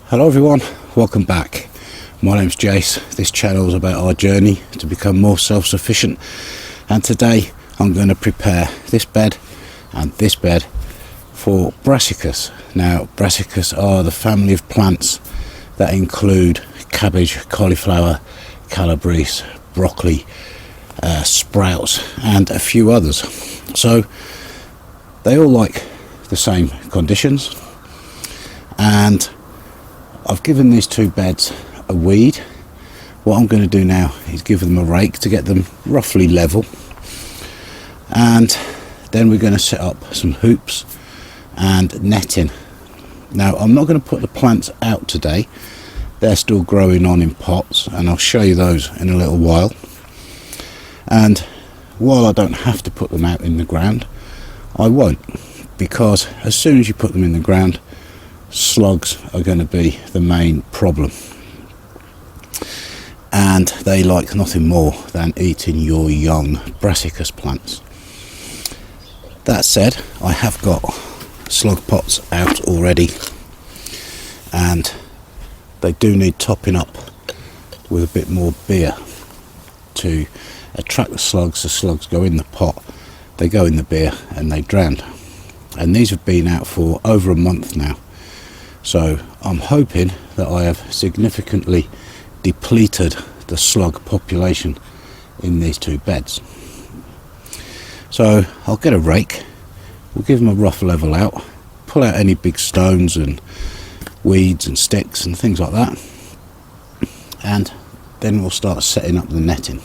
Hello everyone, welcome back. My name's Jase. This channel is about our journey to become more self-sufficient, and today I'm going to prepare this bed and this bed for brassicas. Now, brassicas are the family of plants that include cabbage, cauliflower, calabrese, broccoli, sprouts and a few others. So they all like the same conditions, and I've given these two beds a weed. What I'm going to do now is give them a rake to get them roughly level, and then we're going to set up some hoops and netting. Now, I'm not going to put the plants out today, they're still growing on in pots, and I'll show you those in a little while. And while I don't have to put them out in the ground, I won't, because as soon as you put them in the ground, slugs are going to be the main problem, and they like nothing more than eating your young brassicas plants. That said, I have got slug pots out already, and they do need topping up with a bit more beer to attract the slugs. The slugs go in the pot, they go in the beer and they drown. And these have been out for over a month now. So I'm hoping that I have significantly depleted the slug population in these two beds. So I'll get a rake, we'll give them a rough level out, pull out any big stones and weeds and sticks and things like that, and then we'll start setting up the netting.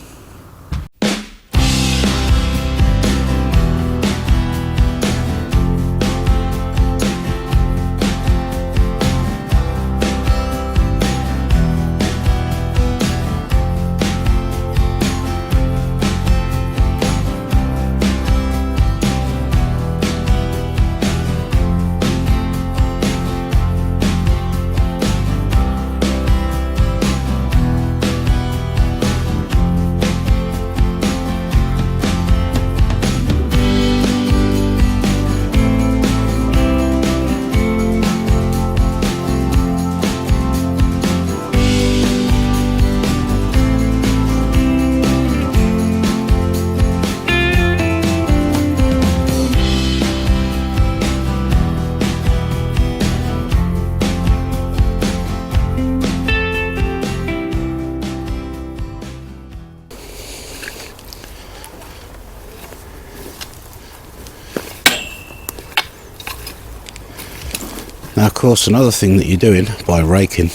Now, of course, another thing that you're doing by raking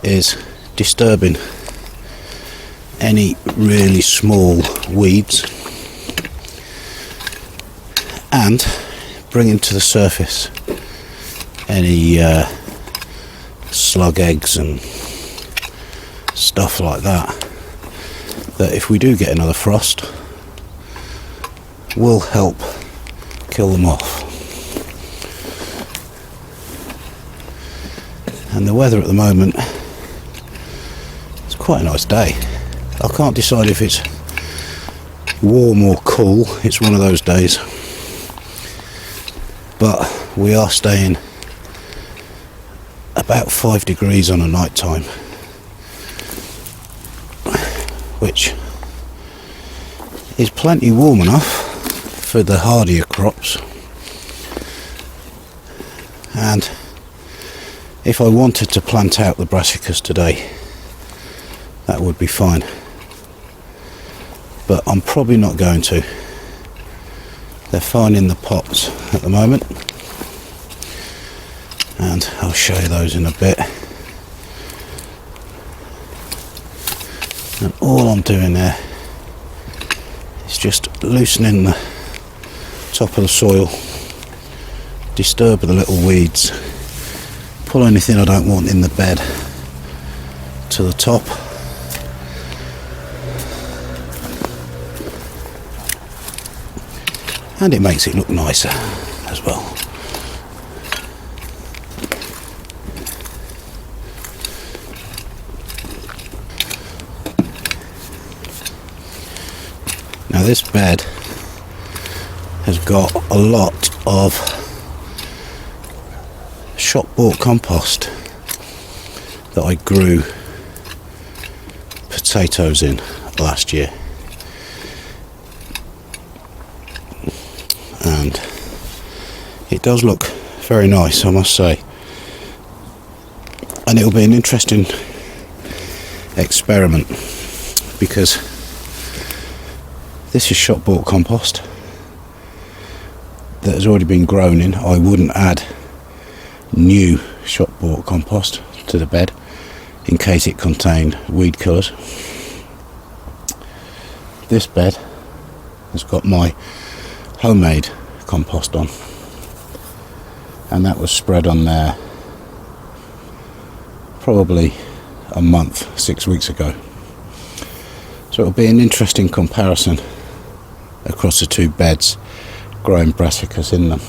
is disturbing any really small weeds and bringing to the surface any slug eggs and stuff like that, that if we do get another frost will help kill them off. And the weather at the moment, it's quite a nice day. I can't decide if it's warm or cool. It's one of those days, but we are staying about 5 degrees on a night time, which is plenty warm enough for the hardier crops. And if I wanted to plant out the brassicas today, that would be fine, but I'm probably not going to. They're fine in the pots at the moment, and I'll show you those in a bit. And all I'm doing there is just loosening the top of the soil, disturb the little weeds, pull anything I don't want in the bed to the top, and it makes it look nicer as well. Now, this bed has got a lot of shop bought compost that I grew potatoes in last year, and it does look very nice, I must say, and it'll be an interesting experiment because this is shop bought compost that has already been grown in. I wouldn't add new shop bought compost to the bed in case it contained weed killers. This bed has got my homemade compost on, and that was spread on there probably a month, 6 weeks ago. So it'll be an interesting comparison across the two beds growing brassicas in them.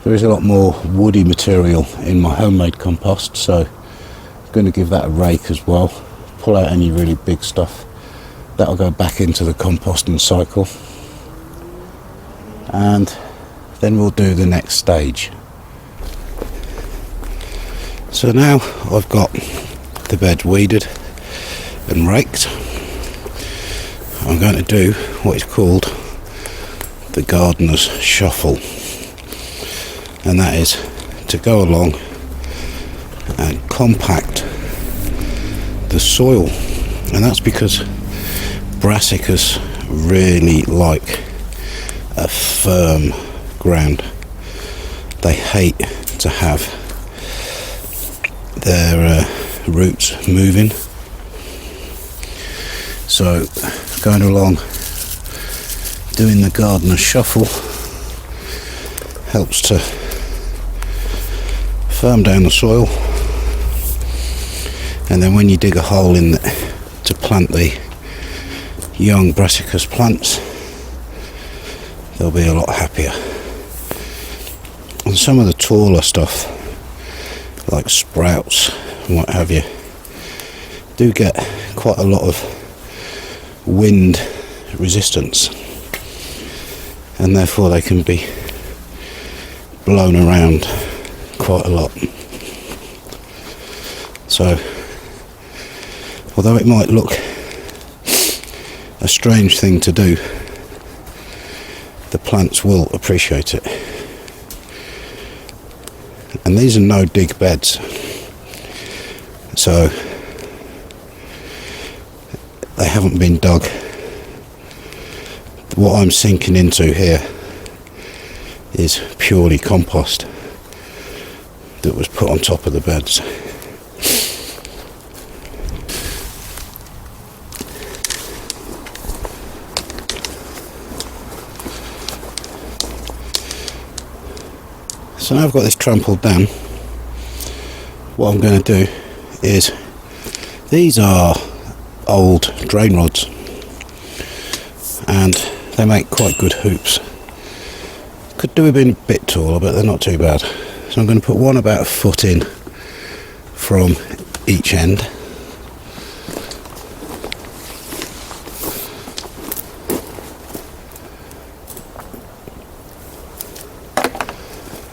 There is a lot more woody material in my homemade compost, so I'm going to give that a rake as well, pull out any really big stuff. That'll go back into the composting cycle, and then we'll do the next stage. So now I've got the bed weeded and raked, I'm going to do what is called the gardener's shuffle, and that is to go along and compact the soil, and that's because brassicas really like a firm ground. They hate to have their roots moving, so going along doing the gardener's shuffle helps to firm down the soil, and then when you dig a hole in to plant the young brassicas plants, they'll be a lot happier. And some of the taller stuff like sprouts and what have you do get quite a lot of wind resistance, and therefore they can be blown around quite a lot. So although it might look a strange thing to do, the plants will appreciate it. And these are no dig beds, so they haven't been dug. What I'm sinking into here is purely compost that was put on top of the beds. So now I've got this trampled down, what I'm going to do is, these are old drain rods and they make quite good hoops. Could do with being a bit taller, but they're not too bad. So I'm going to put one about a foot in from each end.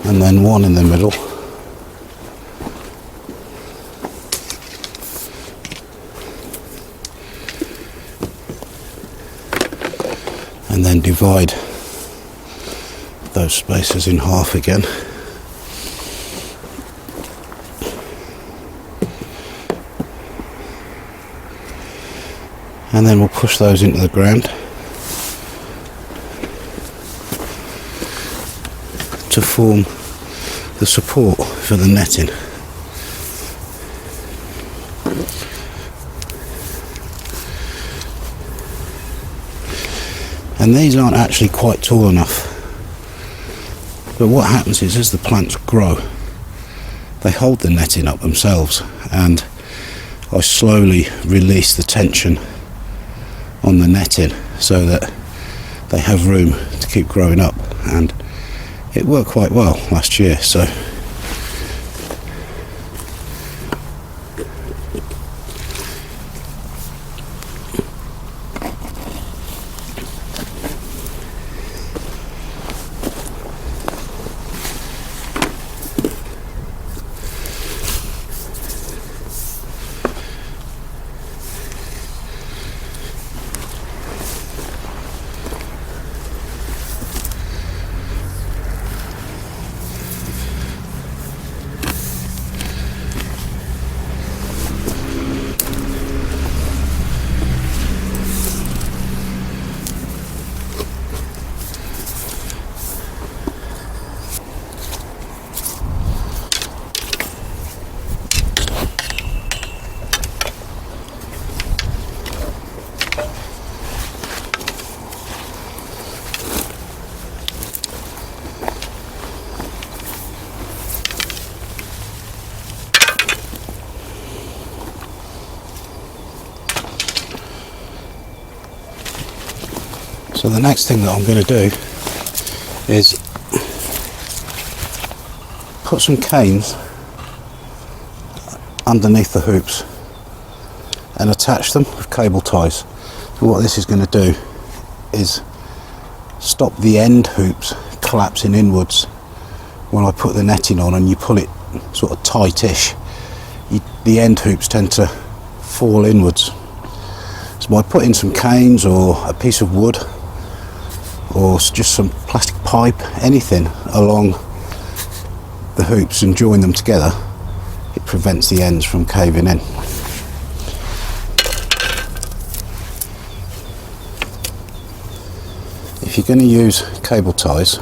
And then one in the middle. And then divide those spaces in half again. And then we'll push those into the ground to form the support for the netting. And these aren't actually quite tall enough, but what happens is as the plants grow they hold the netting up themselves, and I slowly release the tension on the netting so that they have room to keep growing up, and it worked quite well last year. So So the next thing that I'm going to do is put some canes underneath the hoops and attach them with cable ties. And what this is going to do is stop the end hoops collapsing inwards when I put the netting on, and you pull it sort of tightish. The end hoops tend to fall inwards. So by putting some canes or a piece of wood or just some plastic pipe, anything along the hoops and join them together, it prevents the ends from caving in. If you're going to use cable ties,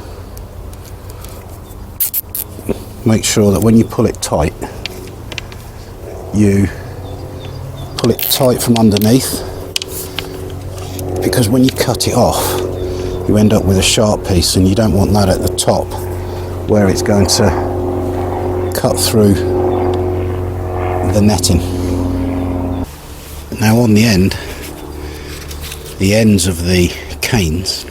make sure that when you pull it tight, you pull it tight from underneath, because when you cut it off you end up with a sharp piece, and you don't want that at the top where it's going to cut through the netting. Now on the ends of the canes,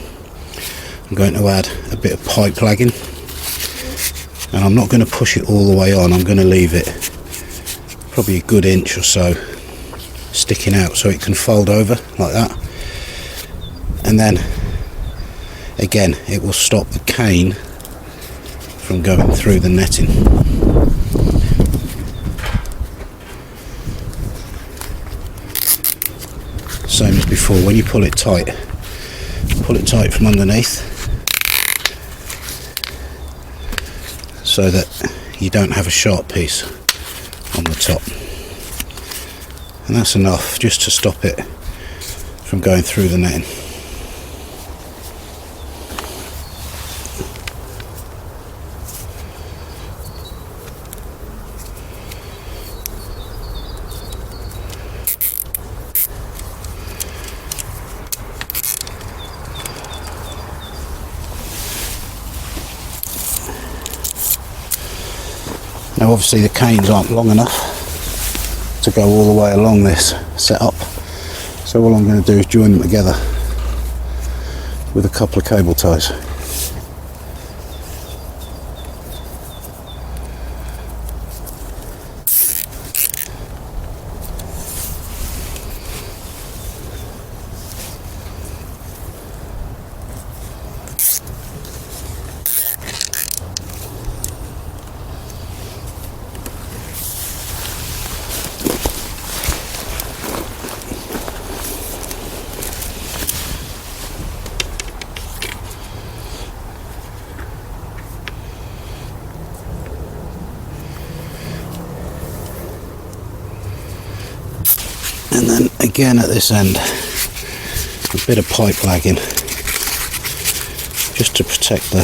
I'm going to add a bit of pipe lagging, and I'm not going to push it all the way on. I'm going to leave it probably a good inch or so sticking out so it can fold over like that, and then again it will stop the cane from going through the netting. Same as before, when you pull it tight from underneath so that you don't have a sharp piece on the top, and that's enough just to stop it from going through the netting. Now obviously the canes aren't long enough to go all the way along this setup, so all I'm going to do is join them together with a couple of cable ties. And then again at this end, a bit of pipe lagging just to protect the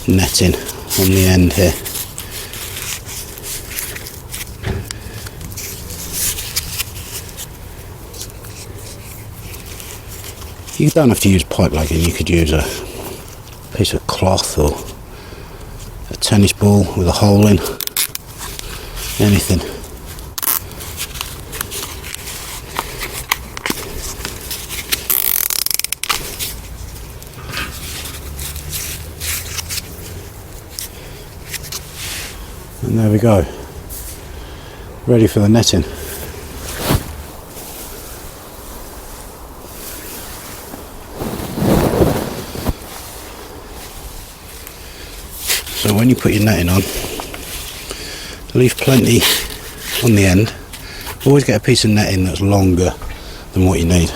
netting on the end here. You don't have to use pipe lagging, you could use a piece of cloth or a tennis ball with a hole in, anything. And there we go, ready for the netting. So when you put your netting on, leave plenty on the end. Always get a piece of netting that's longer than what you need.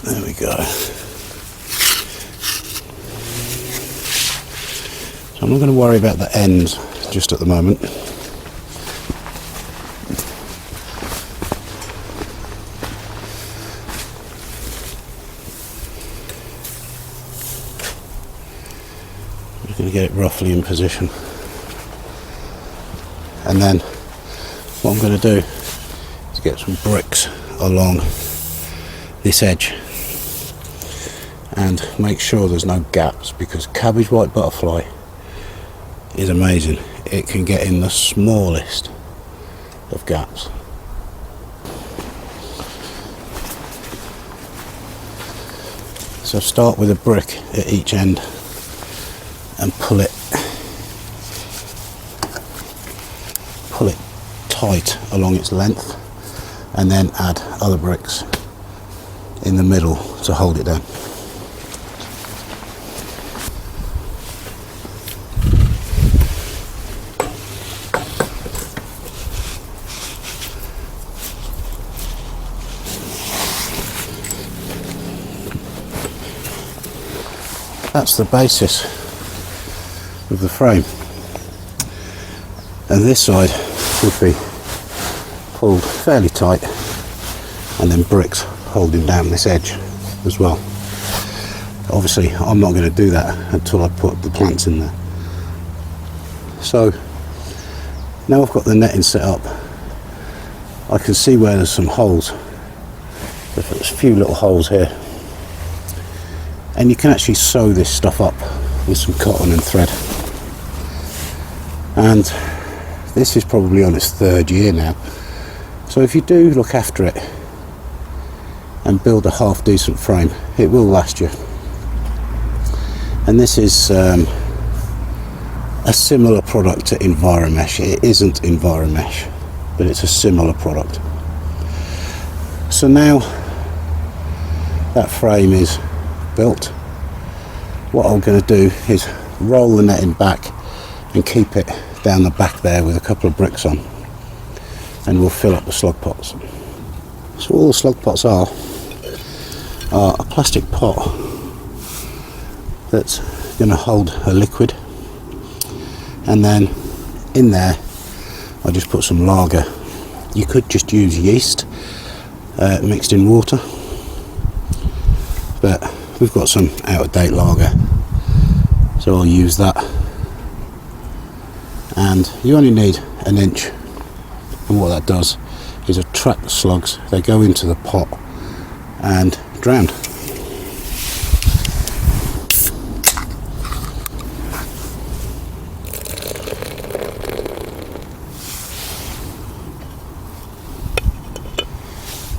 There we go. So I'm not going to worry about the ends just at the moment. to get it roughly in position. And then what I'm going to do is get some bricks along this edge and make sure there's no gaps, because cabbage white butterfly is amazing. It can get in the smallest of gaps. So start with a brick at each end and pull it tight along its length, and then add other bricks in the middle to hold it down. That's the basis of the frame, and this side would be pulled fairly tight, and then bricks holding down this edge as well. Obviously I'm not going to do that until I put the plants in there. So now I've got the netting set up, I can see where there's some holes. There's a few little holes here, and you can actually sew this stuff up with some cotton and thread. And this is probably on its 3rd year now, so if you do look after it and build a half decent frame, it will last you. And this is a similar product to Enviromesh. It isn't Enviromesh, but it's a similar product. So now that frame is built, what I'm going to do is roll the netting back and keep it down the back there with a couple of bricks on, and we'll fill up the slug pots. So all the slug pots are a plastic pot that's going to hold a liquid, and then in there I just put some lager. You could just use yeast mixed in water, but we've got some out-of-date lager, so I'll use that. And you only need 1 inch, and what that does is attract the slugs. They go into the pot and drown.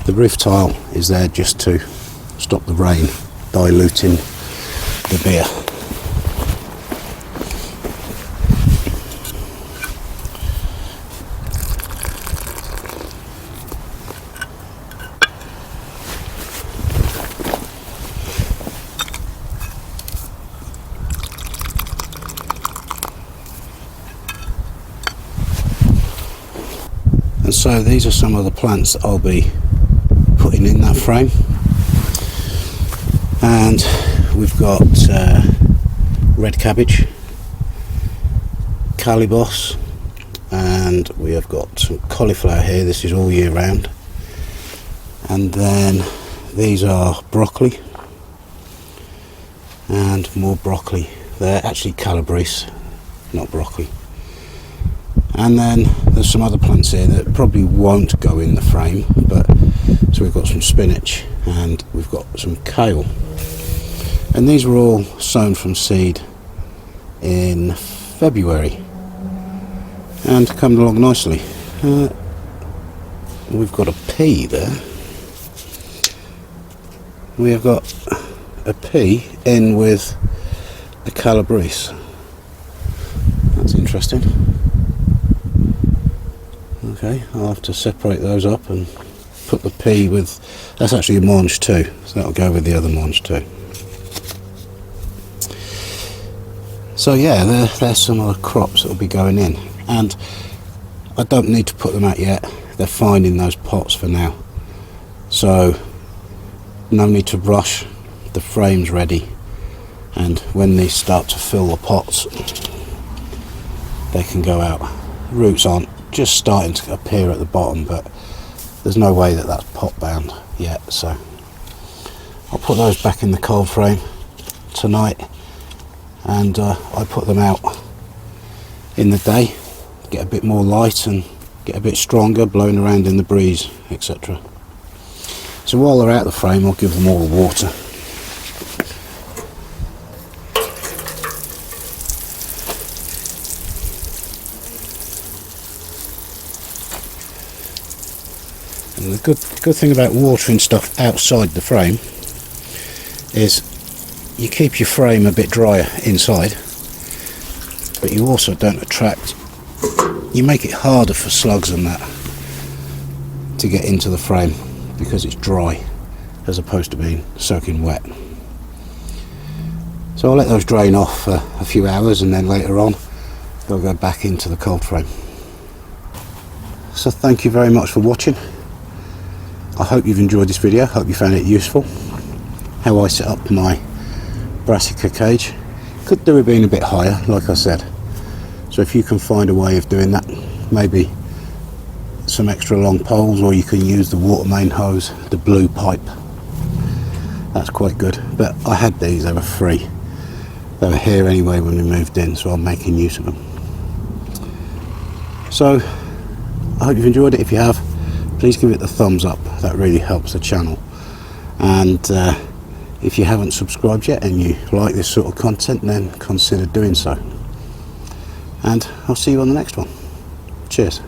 The roof tile is there just to stop the rain diluting the beer. And so these are some of the plants that I'll be putting in that frame. And we've got red cabbage, cauliflower, and we have got some cauliflower here. This is all year round. And then these are broccoli, and more broccoli. They're actually calabrese, not broccoli. And then there's some other plants here that probably won't go in the frame, but so we've got some spinach and we've got some kale. And these were all sown from seed in February and come along nicely. We've got a pea there. We have got a pea in with a calabrese. That's interesting. Okay, I'll have to separate those up and put the pea with, that's actually a mange too, so that'll go with the other mange too. So yeah, there's some of the crops that will be going in, and I don't need to put them out yet. They're fine in those pots for now, so no need to rush. The frame's ready, and when they start to fill the pots, they can go out. Roots aren't just starting to appear at the bottom, but there's no way that that's pot bound yet, so I'll put those back in the cold frame tonight, and I put them out in the day, get a bit more light and get a bit stronger, blowing around in the breeze, etc. So while they're out of the frame, I'll give them all the water. And the good thing about watering stuff outside the frame is you keep your frame a bit drier inside, but you also don't attract, you make it harder for slugs and that to get into the frame because it's dry as opposed to being soaking wet. So I'll let those drain off for a few hours, and then later on they'll go back into the cold frame. So thank you very much for watching. I hope you've enjoyed this video, hope you found it useful. How I set up my Brassica cage. Could do with being a bit higher, like I said. So if you can find a way of doing that, maybe some extra long poles, or you can use the water main hose, the blue pipe. That's quite good. But I had these, they were free. They were here anyway when we moved in, so I'm making use of them. So I hope you've enjoyed it. If you have, please give it the thumbs up, that really helps the channel. And if you haven't subscribed yet and you like this sort of content, then consider doing so. And I'll see you on the next one. Cheers.